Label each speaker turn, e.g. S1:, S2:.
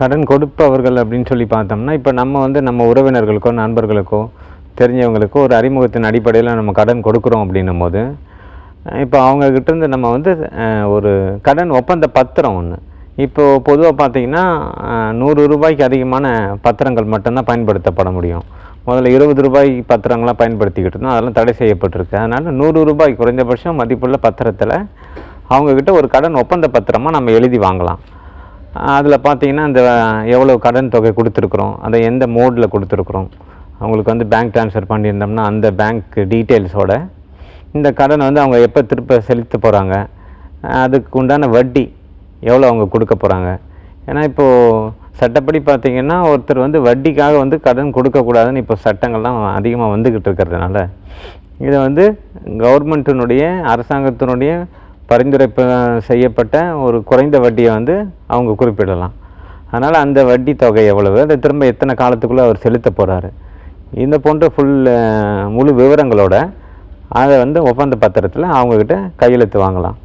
S1: கடன் கொடுப்பவர்கள் அப்படின்னு சொல்லி பார்த்தோம்னா, இப்போ நம்ம வந்து நம்ம உறவினர்களுக்கோ, நண்பர்களுக்கோ, தெரிஞ்சவங்களுக்கோ ஒரு அறிமுகத்தின் அடிப்படையில் நம்ம கடன் கொடுக்குறோம் அப்படின்னும்போது, இப்போ அவங்ககிட்டேருந்து நம்ம வந்து ஒரு கடன் ஒப்பந்த பத்திரம் ஒன்று. இப்போது பொதுவாக பார்த்தீங்கன்னா, ரூ. 100க்கு அதிகமான பத்திரங்கள் மட்டும்தான் பயன்படுத்தப்பட முடியும். முதல்ல ரூ. 20 பத்திரங்களாக பயன்படுத்திக்கிட்டு இருந்தோம். அதெல்லாம் தடை செய்யப்பட்டிருக்கு. அதனால் ரூ. 100 குறைந்தபட்சம் மதிப்புள்ள பத்திரத்தில் அவங்கக்கிட்ட ஒரு கடன் ஒப்பந்த பத்திரமாக நம்ம எழுதி வாங்கலாம். அதில் பார்த்தீங்கன்னா, இந்த எவ்வளோ கடன் தொகை கொடுத்துருக்குறோம், அதை எந்த மோடில் கொடுத்துருக்குறோம், அவங்களுக்கு வந்து பேங்க் ட்ரான்ஸ்ஃபர் பண்ணியிருந்தோம்னா அந்த பேங்க் டீட்டெயில்ஸோட இந்த கடனை வந்து அவங்க எப்போ திருப்ப செலுத்த போகிறாங்க, அதுக்கு உண்டான வட்டி எவ்வளோ அவங்க கொடுக்க போகிறாங்க. ஏன்னா இப்போது சட்டப்படி பார்த்திங்கன்னா, ஒருத்தர் வந்து வட்டிக்காக வந்து கடன் கொடுக்கக்கூடாதுன்னு இப்போ சட்டங்கள்லாம் அதிகமாக வந்துக்கிட்டு இருக்கிறதுனால, இதை வந்து கவர்மெண்ட்டினுடைய அரசாங்கத்தினுடைய பரிந்துரை செய்யப்பட்ட ஒரு குறைந்த வட்டியை வந்து அவங்க குறிப்பிடலாம். அதனால் அந்த வட்டி தொகை எவ்வளவு, அதை திரும்ப எத்தனை காலத்துக்குள்ளே அவர் செலுத்த போகிறாரு, இந்த போன்ற முழு விவரங்களோட அதை வந்து ஒப்பந்த பத்திரத்தில் அவங்கக்கிட்ட கையெழுத்து வாங்கலாம்.